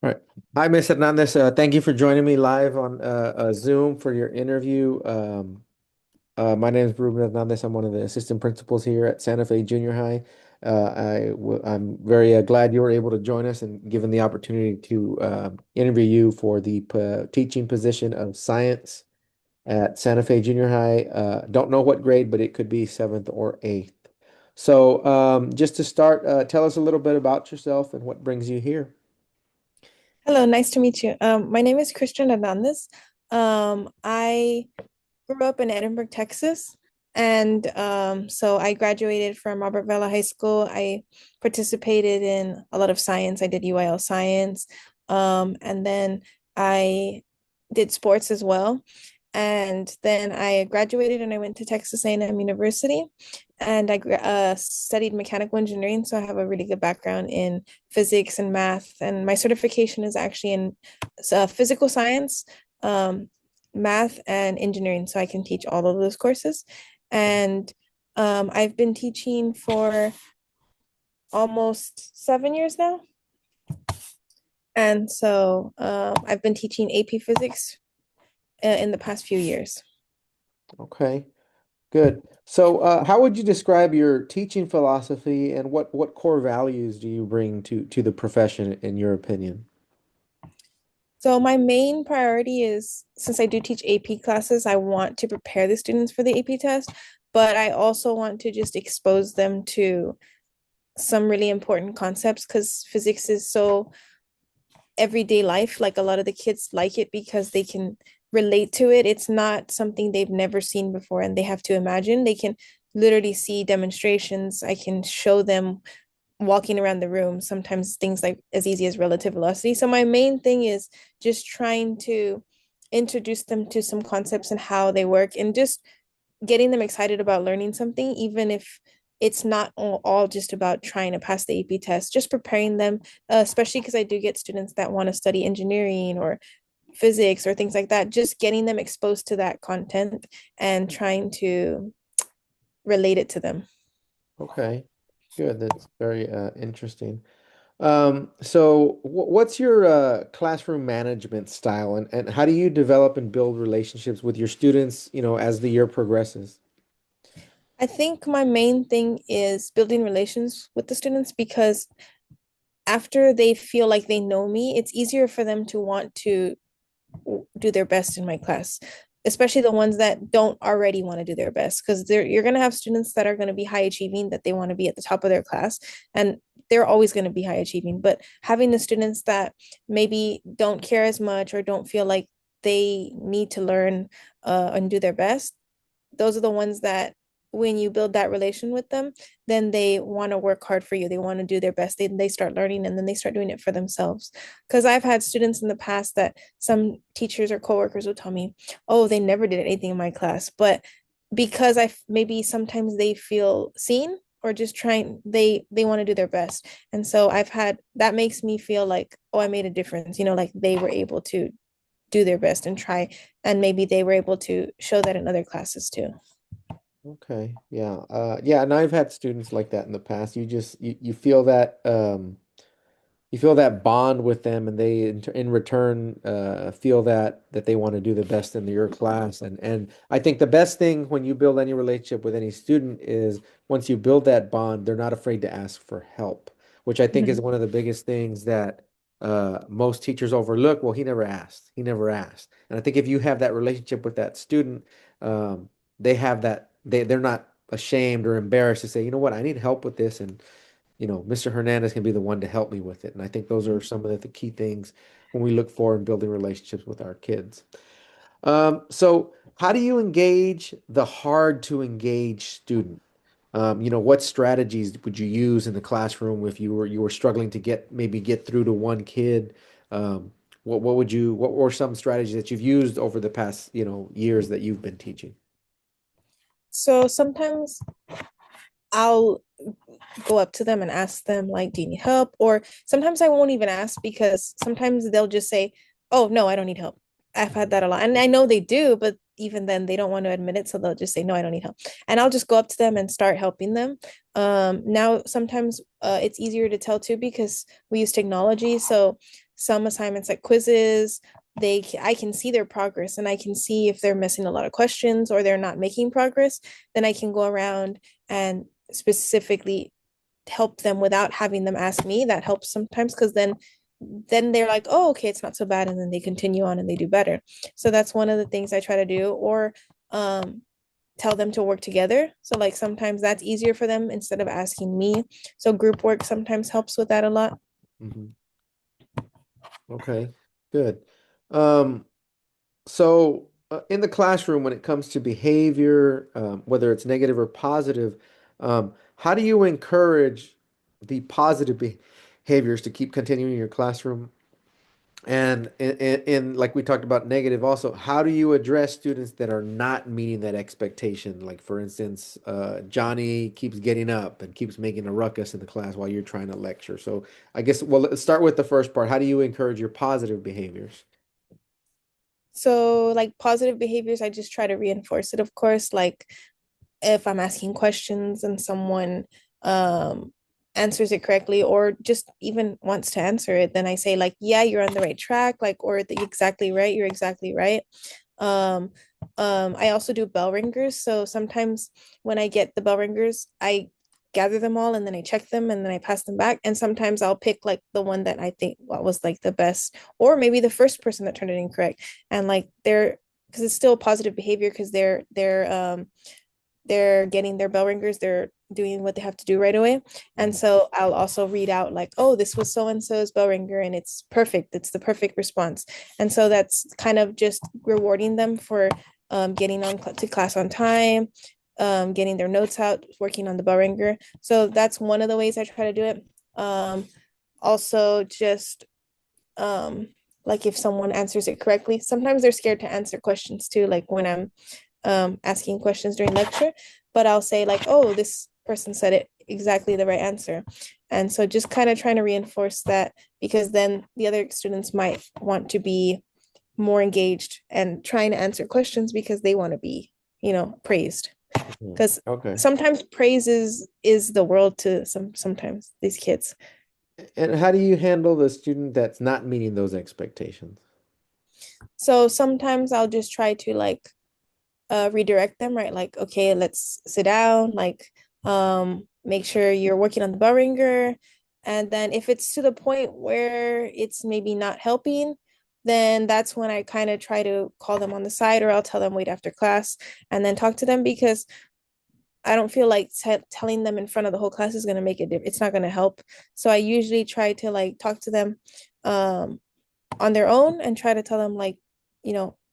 All right. Hi, Ms. Hernandez. Thank you for joining me live on Zoom for your interview. My name is Ruben Hernandez. I'm one of the assistant principals here at Santa Fe Junior High. I'm very glad you were able to join us and given the opportunity to interview you for the teaching position of science at Santa Fe Junior High. Don't know what grade, but it could be seventh or eighth. So, just to start, tell us a little bit about yourself and what brings you here. Hello, nice to meet you. My name is Christian Hernandez. I grew up in Edinburgh, Texas, and so I graduated from Robert Vela High School. I participated in a lot of science. I did UIL science, and then I did sports as well. And then I graduated and I went to Texas A&M University, and I studied mechanical engineering. So I have a really good background in physics and math. And my certification is actually in physical science, um, math, and engineering. So I can teach all of those courses. And I've been teaching for almost 7 years now. And so I've been teaching AP Physics in the past few years. Okay. Good. So, how would you describe your teaching philosophy and what core values do you bring to the profession in your opinion? So my main priority is, since I do teach AP classes, I want to prepare the students for the AP test, but I also want to just expose them to some really important concepts because physics is so everyday life. Like a lot of the kids like it because they can relate to it. It's not something they've never seen before and they have to imagine. They can literally see demonstrations. I can show them walking around the room, sometimes things like as easy as relative velocity. So my main thing is just trying to introduce them to some concepts and how they work and just getting them excited about learning something, even if it's not all just about trying to pass the AP test, just preparing them, especially because I do get students that want to study engineering or physics or things like that, just getting them exposed to that content and trying to relate it to them. Okay. Good. That's very interesting. So what's your classroom management style and how do you develop and build relationships with your students, as the year progresses? I think my main thing is building relations with the students because after they feel like they know me, it's easier for them to want to do their best in my class, especially the ones that don't already want to do their best. Because you're going to have students that are going to be high achieving, that they want to be at the top of their class, and they're always going to be high achieving. But having the students that maybe don't care as much or don't feel like they need to learn and do their best, those are the ones that when you build that relation with them, then they want to work hard for you. They want to do their best. They start learning and then they start doing it for themselves. Because I've had students in the past that some teachers or coworkers will tell me, oh, they never did anything in my class. But because maybe sometimes they feel seen or just trying, they want to do their best. And so I've had that makes me feel like, oh, I made a difference, like they were able to do their best and try, and maybe they were able to show that in other classes too. Okay. Yeah. Yeah, and I've had students like that in the past. You feel that you feel that bond with them and they in return feel that they want to do the best in your class and I think the best thing when you build any relationship with any student is once you build that bond they're not afraid to ask for help, which I think is Mhm. one of the biggest things that most teachers overlook. Well, he never asked, and I think if you have that relationship with that student, they have that they're not ashamed or embarrassed to say, you know what, I need help with this, and Mr. Hernandez can be the one to help me with it. And I think those are some of the key things when we look for in building relationships with our kids. So how do you engage the hard to engage student? What strategies would you use in the classroom if you were struggling to get through to one kid? What were some strategies that you've used over the past, years that you've been teaching? So sometimes I'll go up to them and ask them, like, do you need help? Or sometimes I won't even ask because sometimes they'll just say, oh, no, I don't need help. I've had that a lot. And I know they do, but even then they don't want to admit it. So they'll just say, no, I don't need help. And I'll just go up to them and start helping them. Now, sometimes it's easier to tell too because we use technology. So some assignments like quizzes, I can see their progress and I can see if they're missing a lot of questions or they're not making progress, then I can go around and specifically help them without having them ask me. That helps sometimes because then they're like, oh, okay, it's not so bad, and then they continue on and they do better. So that's one of the things I try to do. Or tell them to work together. So like sometimes that's easier for them instead of asking me. So group work sometimes helps with that a lot. Hmm. Okay, good. Um, so in the classroom, when it comes to behavior, whether it's negative or positive, how do you encourage the positive behaviors to keep continuing in your classroom? And like we talked about negative also, how do you address students that are not meeting that expectation? Like for instance, Johnny keeps getting up and keeps making a ruckus in the class while you're trying to lecture. So I guess, well, let's start with the first part. How do you encourage your positive behaviors? So like positive behaviors, I just try to reinforce it, of course. Like if I'm asking questions and someone um answers it correctly or just even wants to answer it, then I say like, yeah, you're on the right track, like, or the exactly right, you're exactly right. Um, I also do bell ringers. So sometimes when I get the bell ringers, I gather them all and then I check them and then I pass them back. And sometimes I'll pick like the one that I think what was like the best, or maybe the first person that turned it incorrect. And like they're because it's still positive behavior because they're getting their bell ringers, they're doing what they have to do right away. And Mhm. so I'll also read out like, oh, this was so and so's bell ringer and it's perfect. It's the perfect response. And so that's kind of just rewarding them for getting on to class on time, getting their notes out, working on the bell ringer. So that's one of the ways I try to do it. Also, just um, like if someone answers it correctly, sometimes they're scared to answer questions too, like when I'm asking questions during lecture, but I'll say like, oh, this person said it exactly the right answer. And so just kind of trying to reinforce that because then the other students might want to be more engaged and trying to answer questions because they want to be, praised. Mhm. Because Okay. sometimes praise is the world to sometimes these kids. And how do you handle the student that's not meeting those expectations? So sometimes I'll just try to like redirect them, right? Like, okay, let's sit down, like make sure you're working on the bell ringer. And then if it's to the point where it's maybe not helping, then that's when I kind of try to call them on the side or I'll tell them wait after class and then talk to them because I don't feel like telling them in front of the whole class is going to make it it's not going to help. So I usually try to like talk to them um on their own and try to tell them like,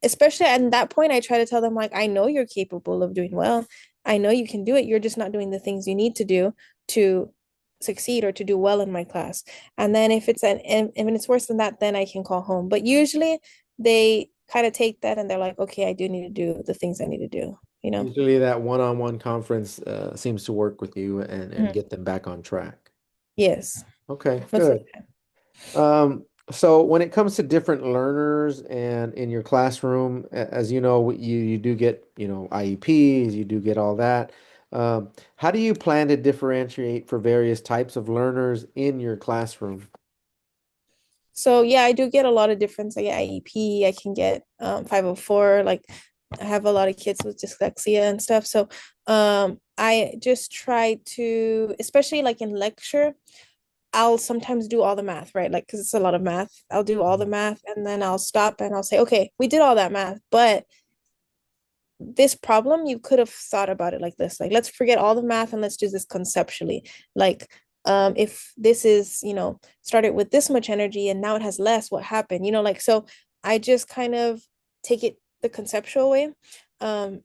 especially at that point, I try to tell them like, I know you're capable of doing well. I know you can do it. You're just not doing the things you need to do to succeed or to do well in my class. And then if it's worse than that, then I can call home. But usually they kind of take that and they're like, okay, I do need to do the things I need to do, you know? Usually that one-on-one conference seems to work with you and Mhm. get them back on track. Yes, Okay, most of good. the time. So when it comes to different learners and in your classroom, as you know, you do get, IEPs, you do get all that. How do you plan to differentiate for various types of learners in your classroom? So yeah, I do get a lot of difference. I get IEP, I can get 504, like I have a lot of kids with dyslexia and stuff. So I just try to, especially like in lecture, I'll sometimes do all the math, right? Like because it's a lot of math. I'll do all the Mhm. math and then I'll stop and I'll say, okay, we did all that math, but this problem you could have thought about it like this, like let's forget all the math and let's do this conceptually, like if this is started with this much energy and now it has less, what happened, like so I just kind of take it the conceptual way,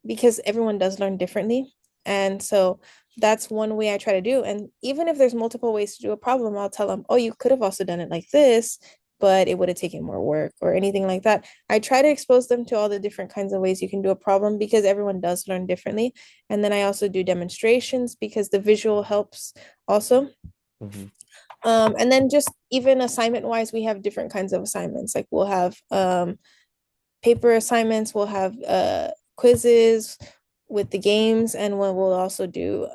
because everyone does learn differently, and so that's one way I try to do. And even if there's multiple ways to do a problem, I'll tell them, oh, you could have also done it like this, but it would have taken more work or anything like that. I try to expose them to all the different kinds of ways you can do a problem because everyone does learn differently. And then I also do demonstrations because the visual helps also. Mhm. And then just even assignment wise, we have different kinds of assignments. Like we'll have paper assignments, we'll have quizzes with the games, and we'll also do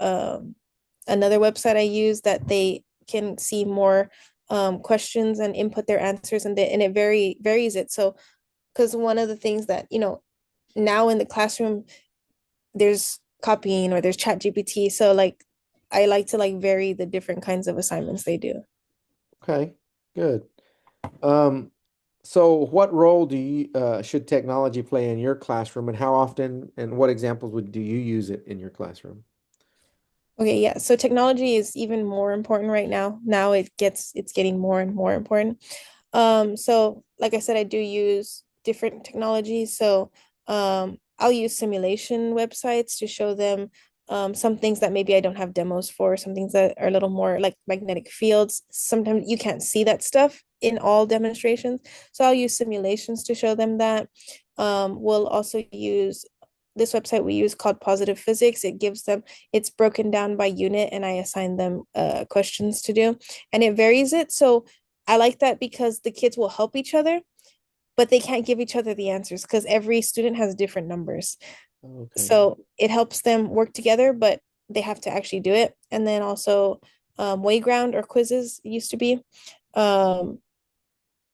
another website I use that they can see more questions and input their answers, and it varies it. So because one of the things that now in the classroom there's copying or there's chat GPT, so like I like to like vary the different kinds of assignments they do. Okay, good. Um, so what role do you should technology play in your classroom, and how often and what examples would do you use it in your classroom? Okay, yeah. So technology is even more important right now. Now it's getting more and more important. So like I said, I do use different technologies. So I'll use simulation websites to show them some things that maybe I don't have demos for, some things that are a little more like magnetic fields. Sometimes you can't see that stuff in all demonstrations. So I'll use simulations to show them that. We'll also use this website we use called Positive Physics. It's broken down by unit, and I assign them questions to do, and it varies it. So I like that because the kids will help each other, but they can't give each other the answers because every student has different numbers. Okay. So it helps them work together, but they have to actually do it. And then also Wayground or quizzes used to be. Um,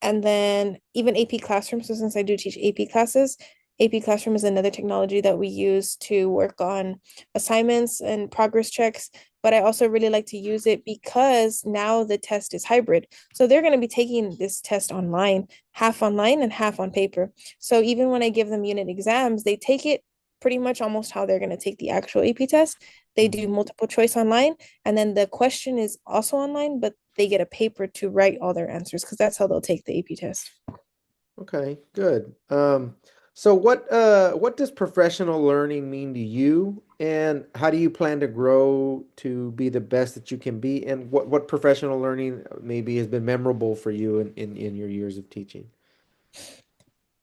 and then even AP Classroom. So since I do teach AP classes, AP Classroom is another technology that we use to work on assignments and progress checks. But I also really like to use it because now the test is hybrid. So they're going to be taking this test online and half on paper. So even when I give them unit exams, they take it pretty much almost how they're going to take the actual AP test. They do Mhm. multiple choice online, and then the question is also online, but they get a paper to write all their answers because that's how they'll take the AP test. Okay, good. So what does professional learning mean to you, and how do you plan to grow to be the best that you can be? And what professional learning maybe has been memorable for you in your years of teaching?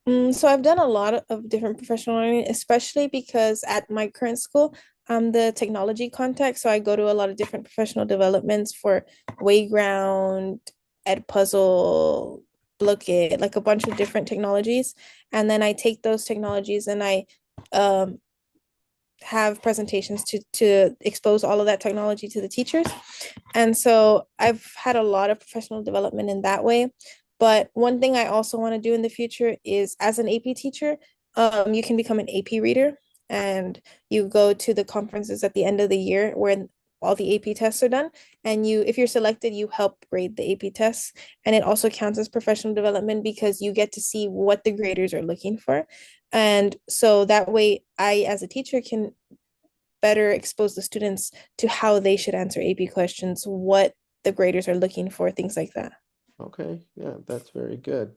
So I've done a lot of different professional learning, especially because at my current school, I'm the technology contact. So I go to a lot of different professional developments for Wayground, Edpuzzle, Blookit, like a bunch of different technologies. And then I take those technologies and I um, have presentations to expose all of that technology to the teachers. And so I've had a lot of professional development in that way. But one thing I also want to do in the future is as an AP teacher, you can become an AP reader, and you go to the conferences at the end of the year where all the AP tests are done. And if you're selected, you help grade the AP tests. And it also counts as professional development because you get to see what the graders are looking for. And so that way, I, as a teacher, can better expose the students to how they should answer AP questions, what the graders are looking for, things like that. Okay, yeah, that's very good.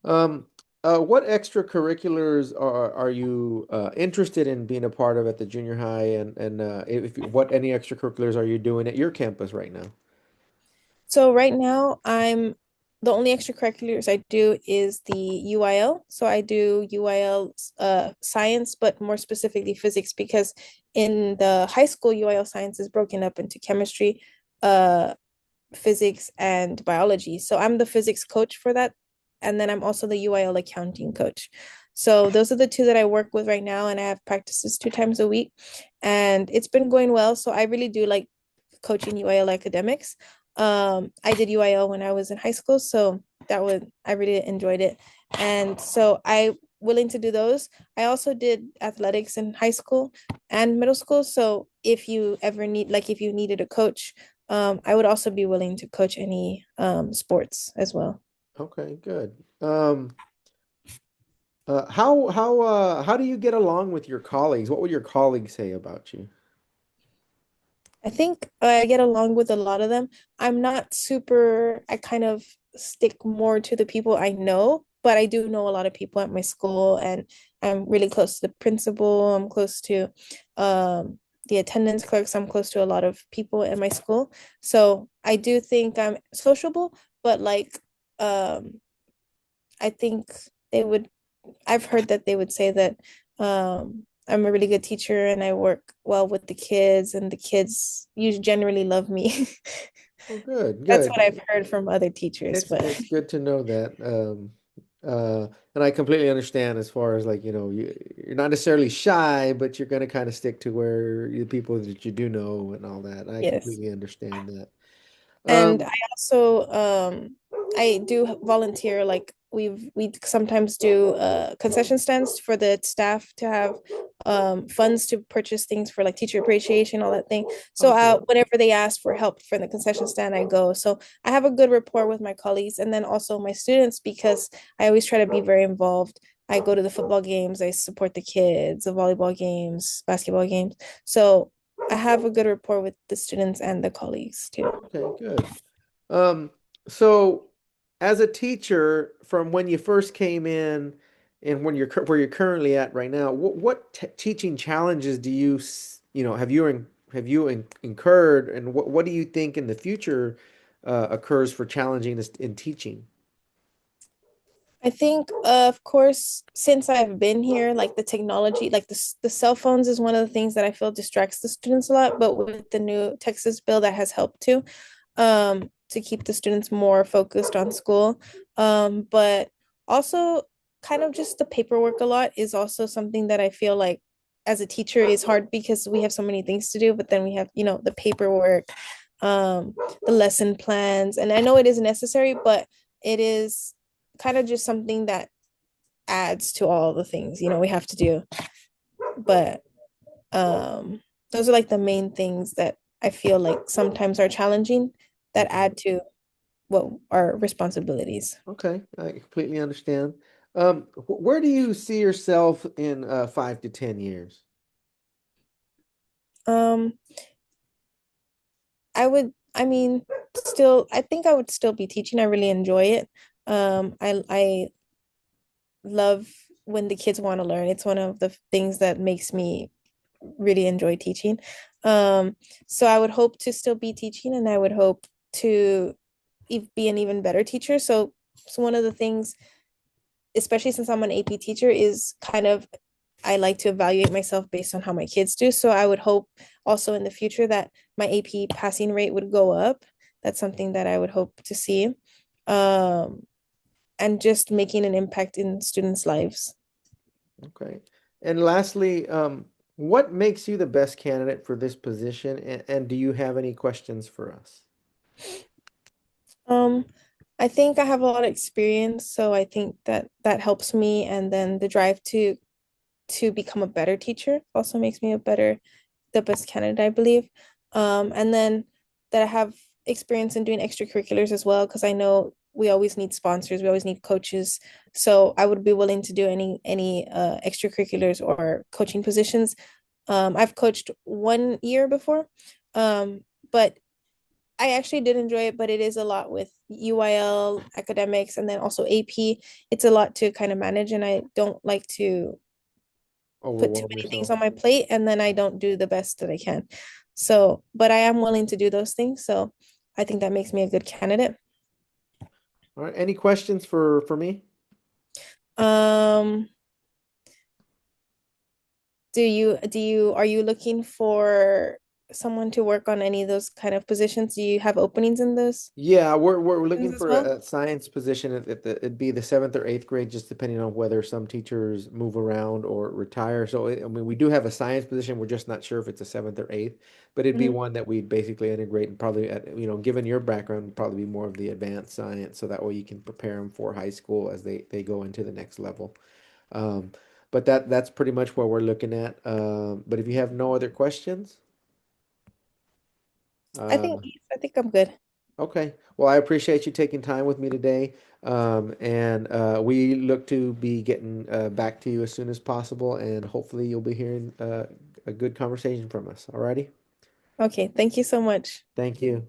Um, what extracurriculars are you interested in being a part of at the junior high, and if what any extracurriculars are you doing at your campus right now? So right now, the only extracurriculars I do is the UIL. So I do UIL science, but more specifically physics, because in the high school, UIL science is broken up into chemistry, uh, physics, and biology. So I'm the physics coach for that. And then I'm also the UIL accounting coach. So those are the two that I work with right now. And I have practices 2 times a week. And it's been going well. So I really do like coaching UIL academics. I did UIL when I was in high school. So I really enjoyed it. And so I willing to do those. I also did athletics in high school and middle school. So if you ever need, like if you needed a coach, I would also be willing to coach any sports as well. Okay, good. How do you get along with your colleagues? What would your colleagues say about you? I think I get along with a lot of them. I kind of stick more to the people I know, but I do know a lot of people at my school, and I'm really close to the principal. I'm close to the attendance clerks. I'm close to a lot of people at my school. So I do think I'm sociable, but like, um, I think they would I've heard that they would say that I'm a really good teacher and I work well with the kids, and the kids usually generally love me. Oh, good, That's what good. I've heard from other teachers, but It's good to know that. And I completely understand as far as like, you're not necessarily shy, but you're gonna kind of stick to where the people that you do know and all that. I yes. completely understand that. And Um, I also I do volunteer, like we sometimes do concession stands for the staff to have funds to purchase things for like teacher appreciation, all that thing. So okay. whenever they ask for help for the concession stand, I go. So I have a good rapport with my colleagues and then also my students because I always try to be very involved. I go to the football games, I support the kids, the volleyball games, basketball games. So I have a good rapport with the students and the colleagues too. Okay, good. Um, so as a teacher, from when you first came in and when where you're currently at right now, what t teaching challenges do you, have you incurred, and what do you think in the future occurs for challenging this in teaching? I think, of course, since I've been here, like the technology, like the cell phones is one of the things that I feel distracts the students a lot. But with the new Texas bill, that has helped too, to keep the students more focused on school. But also, kind of just the paperwork a lot is also something that I feel like as a teacher is hard because we have so many things to do. But then we have, the paperwork, um, the lesson plans, and I know it is necessary, but it is kind of just something that adds to all the things we have to do. But um those are like the main things that I feel like sometimes are challenging that Mhm. add to what our responsibilities. Okay, I completely understand. Where do you see yourself in 5 to 10 years? um I mean, still I think I would still be teaching. I really enjoy it. I love when the kids want to learn. It's one of the things that makes me really enjoy teaching. Um, so I would hope to still be teaching, and I would hope to be an even better teacher. So one of the things, especially since I'm an AP teacher, is kind of I like to evaluate myself based on how my kids do. So I would hope also in the future that my AP passing rate would go up. That's something that I would hope to see. Um, and just making an impact in students' lives. Okay. And lastly, what makes you the best candidate for this position? And do you have any questions for us? Um, I think I have a lot of experience, so I think that that helps me. And then the drive to become a better teacher also makes me the best candidate, I believe. And then that I have experience in doing extracurriculars as well, because I know we always need sponsors, we always need coaches. So I would be willing to do any extracurriculars or coaching positions. I've coached 1 year before, but I actually did enjoy it, but it is a lot with UIL, academics, and then also AP. It's a lot to kind of manage, and I don't like to put too Overwhelm many things yourself. on my plate, and then I don't do the best that I can. So, but I am willing to do those things. So I think that makes me a good candidate. All right. Any questions for me? Um, are you looking for someone to work on any of those kind of positions? Do you have openings in those Yeah, we're looking things as for well? a science position it'd be the seventh or eighth grade, just depending on whether some teachers move around or retire. So I mean, we do have a science position. We're just not sure if it's a seventh or eighth, but it'd be Mhm. one that we'd basically integrate and probably given your background, probably be more of the advanced science, so that way you can prepare them for high school as they go into the next level. Um, but that's pretty much what we're looking at. But if you have no other questions, uh, I think I'm good. okay. Well, I appreciate you taking time with me today. And we look to be getting back to you as soon as possible, and hopefully you'll be hearing a good conversation from us. Alrighty? Okay, thank you so much. Thank you.